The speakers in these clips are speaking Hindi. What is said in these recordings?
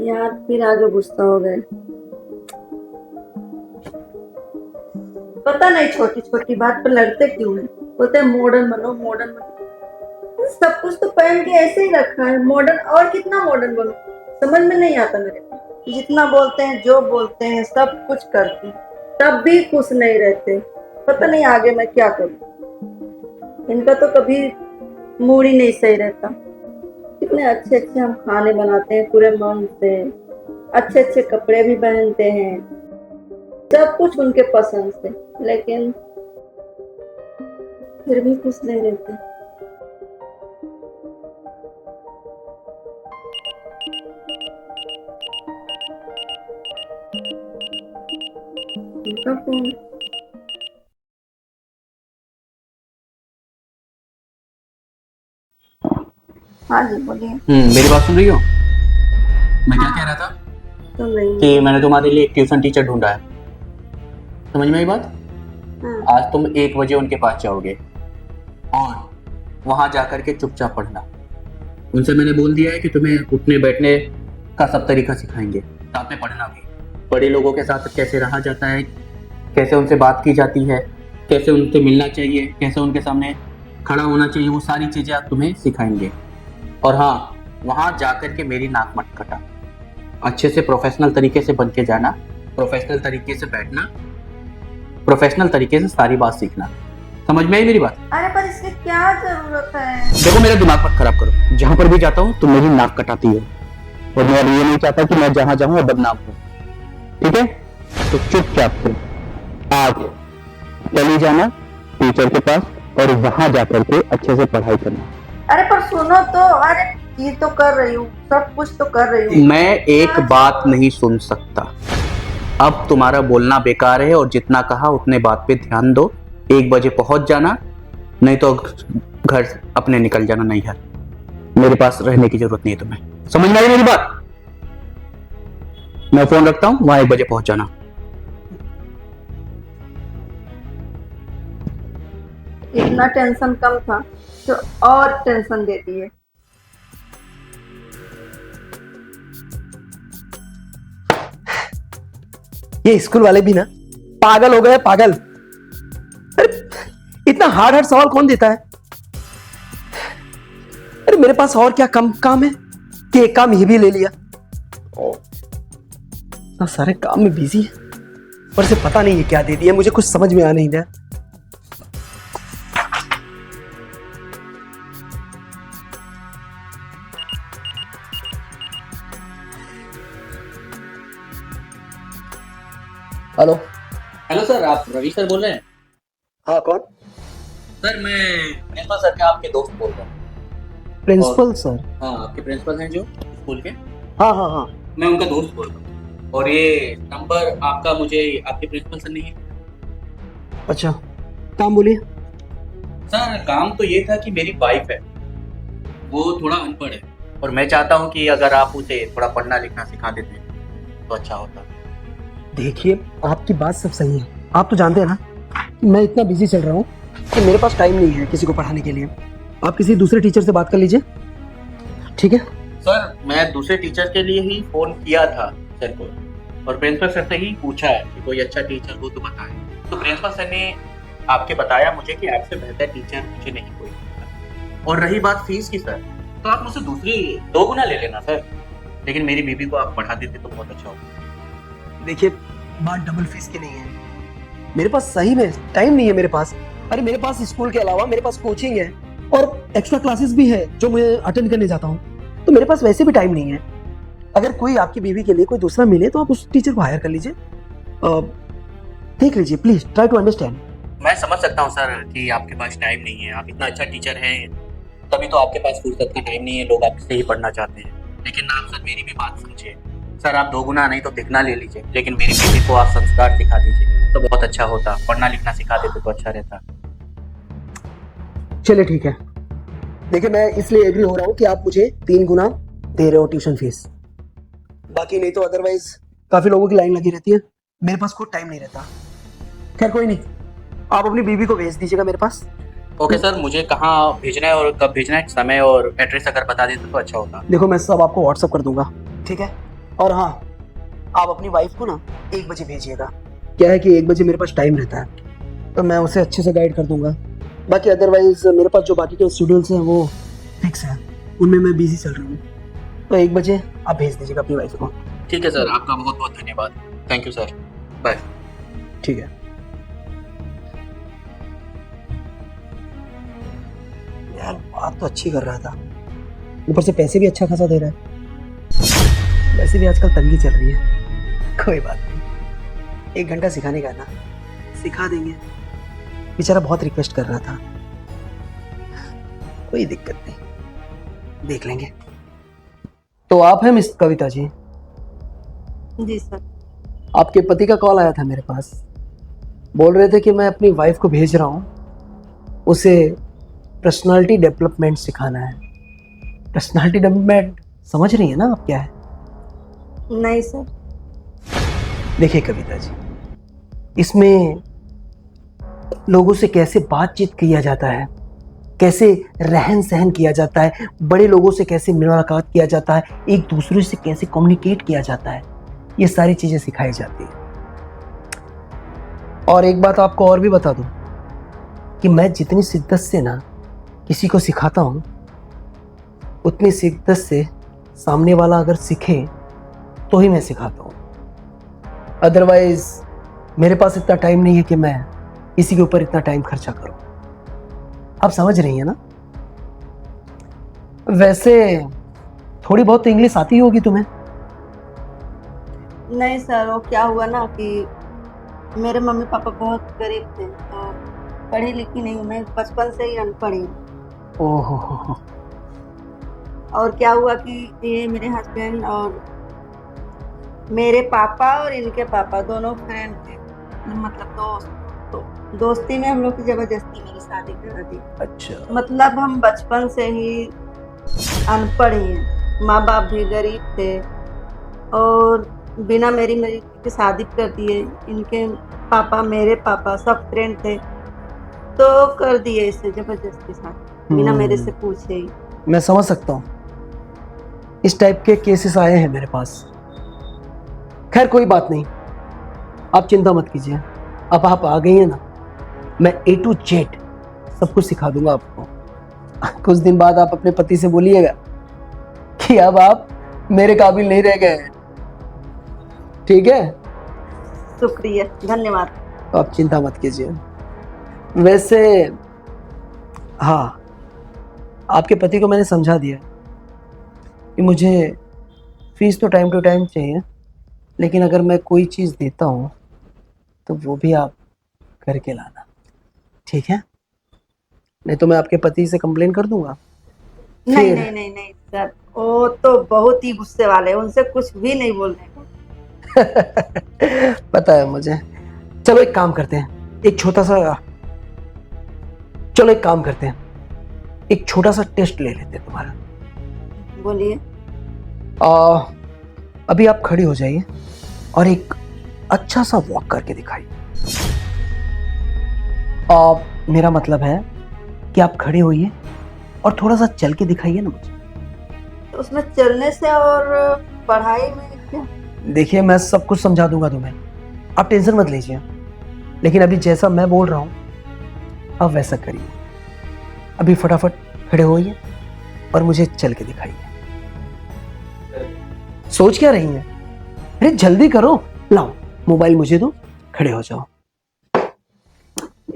यार फिर आगे गुस्सा हो गए। पता नहीं छोटी छोटी बात पर लड़ते क्यों हैं। बोलते हैं मॉडर्न बनो मॉडर्न बनो। सब कुछ तो पहन के ऐसे ही रखा है। मॉडर्न और कितना मॉडर्न बनो, समझ में नहीं आता मेरे को। जितना बोलते हैं जो बोलते हैं सब कुछ करते हैं, तब भी खुश नहीं रहते। पता नहीं आगे मैं क्या करूं। इनका तो कभी मूड ही नहीं सही रहता। कितने अच्छे अच्छे हम खाने बनाते हैं पूरे मन से, अच्छे अच्छे कपड़े भी पहनते हैं, सब कुछ उनके पसंद से, लेकिन फिर भी खुश नहीं रहते। उनका फोन। हाँ जी बोलिए। मेरी बात सुन रही हो? मैं क्या कह रहा था सुन रही हूँ। कि मैंने तुम्हारे लिए एक ट्यूशन टीचर ढूंढा है। समझ में आई बात? हाँ। आज तुम 1 बजे उनके पास जाओगे और वहां जाकर के चुपचाप पढ़ना। उनसे मैंने बोल दिया है कि तुम्हें उठने बैठने का सब तरीका सिखाएंगे, साथ में पढ़ना भी। बड़े लोगों के साथ कैसे रहा जाता है, कैसे उनसे बात की जाती है, कैसे उनसे मिलना चाहिए, कैसे उनके सामने खड़ा होना चाहिए, वो सारी चीजें आप तुम्हें सिखाएंगे। और हाँ, वहां जाकर के मेरी नाक मत कटा। अच्छे से प्रोफेशनल तरीके से बन के जाना, प्रोफेशनल तरीके से बैठना, प्रोफेशनल तरीके से सारी बात सीखना। समझ में आई मेरी बात? अरे पर इसकी क्या जरूरत है? देखो मेरा दिमाग मत खराब करो। जहां पर भी जाता हूँ तुम मेरी नाक कटाती हो और मैं ये नहीं चाहता कि मैं जहां जाऊं बदनाम हूं। ठीक है, तो चुपचाप से आज चली जाना टीचर के पास और वहां जाकर के अच्छे से पढ़ाई करना। अरे पर सुनो तो। अरे ये तो कर रही हूँ, सब कुछ तो कर रही हूँ। मैं एक बात नहीं सुन सकता। अब तुम्हारा बोलना बेकार है और जितना कहा उतने बात पे ध्यान दो। 1 बजे पहुंच जाना, नहीं तो घर अपने निकल जाना। नहीं है, मेरे पास रहने की जरूरत नहीं है तुम्हें। समझ में आई मेरी बात? मैं फोन रखता हूँ, वहां 1 बजे पहुंच जाना। इतना टेंशन कम था तो और टेंशन देती है। ये स्कूल वाले भी ना पागल हो गए, पागल। अरे इतना हार्ड हार्ड सवाल कौन देता है? अरे मेरे पास और क्या कम काम है कि एक काम ये भी ले लिया। ना सारे काम में बिजी है, पर से पता नहीं है क्या दे दिया, मुझे कुछ समझ में आ नहीं रहा। हेलो। हेलो सर, आप रवि सर बोल रहे हैं? हाँ कौन? सर मैं प्रिंसिपल सर के आपके दोस्त बोल रहा हूँ। Principal sir? हाँ, आपके प्रिंसिपल हैं जो स्कूल के। हाँ हाँ हाँ। मैं उनका दोस्त बोल रहा हूँ और ये नंबर आपका मुझे आपके प्रिंसिपल सर ने ही। अच्छा, काम बोलिए। सर काम तो ये था कि मेरी वाइफ है, वो थोड़ा अनपढ़ है और मैं चाहता हूँ कि अगर आप उसे थोड़ा पढ़ना लिखना सिखा देते तो अच्छा होता। देखिए आपकी बात सब सही है, आप तो जानते हैं ना कि मैं इतना बिजी चल रहा हूँ कि मेरे पास टाइम नहीं है किसी को पढ़ाने के लिए। आप किसी दूसरे टीचर से बात कर लीजिए, ठीक है? सर मैं दूसरे टीचर के लिए ही फोन किया था सर को और प्रिंसिपल सर से ही पूछा है कि कोई अच्छा टीचर हो तो बताएं। तो प्रिंसिपल सर ने आपके बताया मुझे कि आपसे बेहतर टीचर मुझे नहीं कोई मिलता। और रही बात फीस की सर, तो आप मुझसे दूसरी 2 गुना ले लेना सर, लेकिन मेरी बीबी को आप पढ़ा देते तो बहुत अच्छा होता। देखिए बात डबल फीस की नहीं है, मेरे पास सही में टाइम नहीं है मेरे पास। अरे मेरे पास स्कूल के अलावा मेरे पास कोचिंग है और एक्स्ट्रा क्लासेस भी है जो मैं अटेंड करने जाता हूँ, तो मेरे पास वैसे भी टाइम नहीं है। अगर कोई आपकी बीवी के लिए कोई दूसरा मिले तो आप उस टीचर को हायर कर लीजिए, देख लीजिए प्लीज, ट्राई टू अंडरस्टैंड। मैं समझ सकता हूँ सर कि आपके पास टाइम नहीं है, आप इतना अच्छा टीचर हैं तभी तो आपके पास फुर्सत का टाइम नहीं है, लोग आपसे ही पढ़ना चाहते हैं। लेकिन आप सर मेरी भी बात समझिए सर, आप 2 गुना नहीं तो दिखना ले लीजिए, लेकिन मेरी बेटी को आप संस्कार सिखा दीजिए तो बहुत अच्छा होता। पढ़ना लिखना सिखा देते तो अच्छा रहता। चलिए ठीक है, देखिए मैं इसलिए एग्री हो रहा हूँ कि आप मुझे 3 गुना दे रहे हो ट्यूशन फीस, बाकी नहीं तो अदरवाइज काफी लोगों की लाइन लगी रहती है, मेरे पास खुद टाइम नहीं रहता। खैर कोई नहीं, आप अपनी बीवी को भेज दीजिएगा मेरे पास। ओके सर, मुझे कहाँ भेजना है और कब भेजना है, समय और एड्रेस अगर बता देते तो अच्छा होता। देखो मैं सब आपको व्हाट्सअप कर दूंगा, ठीक है? और हाँ, आप अपनी वाइफ को ना 1 बजे भेजिएगा। क्या है कि 1 बजे मेरे पास टाइम रहता है, तो मैं उसे अच्छे से गाइड कर दूंगा। बाकी अदरवाइज मेरे पास जो बाकी के स्टूडेंट्स हैं वो फिक्स हैं, उनमें मैं बिजी चल रहा हूँ। तो 1 बजे आप भेज दीजिएगा अपनी वाइफ को। ठीक है सर, आपका बहुत बहुत धन्यवाद। Thank you sir, bye. ठीक है। यार बात तो अच्छी कर रहा था, ऊपर से पैसे भी अच्छा खासा दे रहा है। वैसे भी आजकल तंगी चल रही है, कोई बात नहीं, 1 घंटा सिखाने का ना, सिखा देंगे। बेचारा बहुत रिक्वेस्ट कर रहा था, कोई दिक्कत नहीं, देख लेंगे। तो आप हैं मिस कविता जी? जी सर। आपके पति का कॉल आया था मेरे पास, बोल रहे थे कि मैं अपनी वाइफ को भेज रहा हूँ, उसे पर्सनालिटी डेवलपमेंट सिखाना है। पर्सनालिटी डेवलपमेंट समझ रही है ना आप क्या है? नहीं सर। देखिए कविता जी, इसमें लोगों से कैसे बातचीत किया जाता है, कैसे रहन सहन किया जाता है, बड़े लोगों से कैसे मुलाकात किया जाता है, एक दूसरे से कैसे कम्युनिकेट किया जाता है, ये सारी चीजें सिखाई जाती है। और एक बात आपको और भी बता दूं कि मैं जितनी शिद्दत से ना किसी को सिखाता हूं, उतनी शिद्दत से सामने वाला अगर सीखे तो ही मैं सिखाता हूं। अदरवाइज मेरे पास इतना टाइम नहीं है कि मैं किसी के ऊपर इतना टाइम खर्चा करूं। आप समझ रही हैं ना? वैसे थोड़ी बहुत तो इंग्लिश आती होगी तुम्हें? नहीं सर, वो क्या हुआ ना कि मेरे मम्मी पापा बहुत गरीब थे, तो पढ़ी लिखी नहीं हूँ, मैं बचपन से ही अनपढ़ हूँ। ओहो। और क्या हुआ कि ये मेरे हस्बैंड और मेरे पापा और इनके पापा दोनों फ्रेंड थे, मतलब दोस्त। तो दोस्ती में हम लोग की जबरदस्ती मेरी शादी करा दी। अच्छा। मतलब हम बचपन से ही अनपढ़ ही हैं, माँ बाप भी गरीब थे और बिना मेरी की शादी कर दिए। इनके पापा मेरे पापा सब फ्रेंड थे, तो कर दिए इसे जबरदस्ती शादी, बिना मेरे से पूछे ही। मैं समझ सकता हूँ, इस टाइप के केसेस आए हैं मेरे पास। खैर कोई बात नहीं, आप चिंता मत कीजिए। अब आप आ गई हैं ना, मैं A to Z सब कुछ सिखा दूंगा आपको। कुछ दिन बाद आप अपने पति से बोलिएगा कि अब आप मेरे काबिल नहीं रह गए। ठीक है? शुक्रिया, धन्यवाद। तो आप चिंता मत कीजिए। वैसे हाँ, आपके पति को मैंने समझा दिया कि मुझे फीस तो टाइम टू टाइम चाहिए, लेकिन अगर मैं कोई चीज़ देता हूँ तो वो भी आप करके लाना, ठीक है? नहीं तो मैं आपके पति से कंप्लेन कर दूंगा। नहीं फिर- नहीं नहीं नहीं सर, वो तो बहुत ही गुस्से वाले हैं, उनसे कुछ भी नहीं बोलने को। पता है मुझे। चलो एक काम करते हैं, एक छोटा सा टेस्ट ले लेते हैं तुम्हारा। बोलिए। अभी आप खड़ी हो जाइए और एक अच्छा सा वॉक करके दिखाइए। मेरा मतलब है कि आप खड़े होइए और थोड़ा सा चल के दिखाइए ना मुझे। तो उसमें चलने से और पढ़ाई में क्या? देखिए मैं सब कुछ समझा दूंगा तुम्हें, आप टेंशन मत लीजिए। लेकिन अभी जैसा मैं बोल रहा हूं आप वैसा करिए। अभी फटाफट खड़े होइए और मुझे चल के दिखाइए। सोच क्या रही हैं? अरे जल्दी करो, लाओ मोबाइल मुझे दो, खड़े हो जाओ,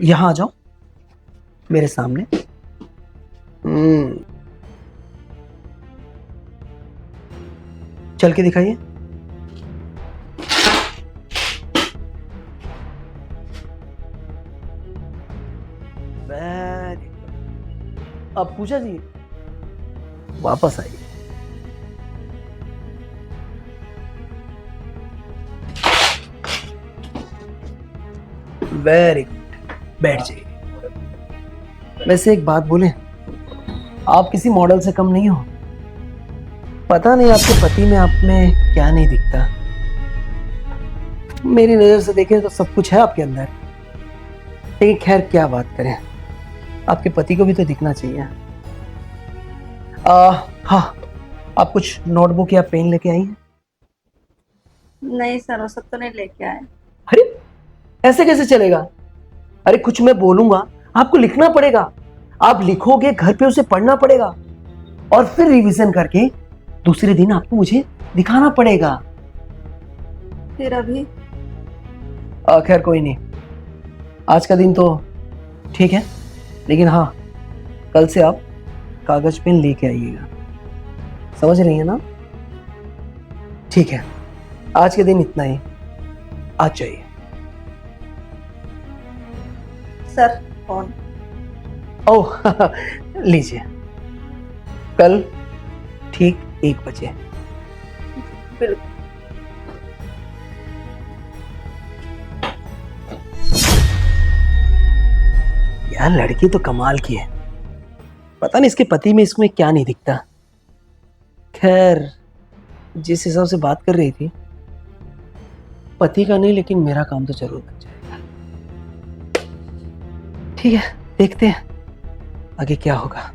यहां आ जाओ मेरे सामने। चल के दिखाइए। Very good. अब पूजा जी वापस आइए। वेरी गुड, बैठ जाइए। वैसे एक बात बोले, आप किसी मॉडल से कम नहीं हो। पता नहीं आपके पति में आप में क्या नहीं दिखता। मेरी नजर से देखें तो सब कुछ है आपके अंदर, लेकिन खैर क्या बात करें, आपके पति को भी तो दिखना चाहिए। हाँ, आप कुछ नोटबुक या पेन लेके आई हैं? नहीं सर, वो सब तो नहीं लेके आए। अरे ऐसे कैसे चलेगा? अरे कुछ मैं बोलूंगा, आपको लिखना पड़ेगा। आप लिखोगे, घर पे उसे पढ़ना पड़ेगा और फिर रिवीजन करके दूसरे दिन आपको मुझे दिखाना पड़ेगा। फिर अभी खैर कोई नहीं, आज का दिन तो ठीक है, लेकिन हाँ, कल से आप कागज पेन लेके आइएगा, समझ रही है ना? ठीक है, आज के दिन इतना ही, आज जाइए। Sir phone. ओह लीजिए, कल ठीक 1 बजे। बिल्कुल। यार लड़की तो कमाल की है, पता नहीं इसके पति में इसमें क्या नहीं दिखता। खैर जिस हिसाब से बात कर रही थी, पति का नहीं लेकिन मेरा काम तो जरूर बन जाएगा। ठीक है, देखते हैं आगे क्या होगा।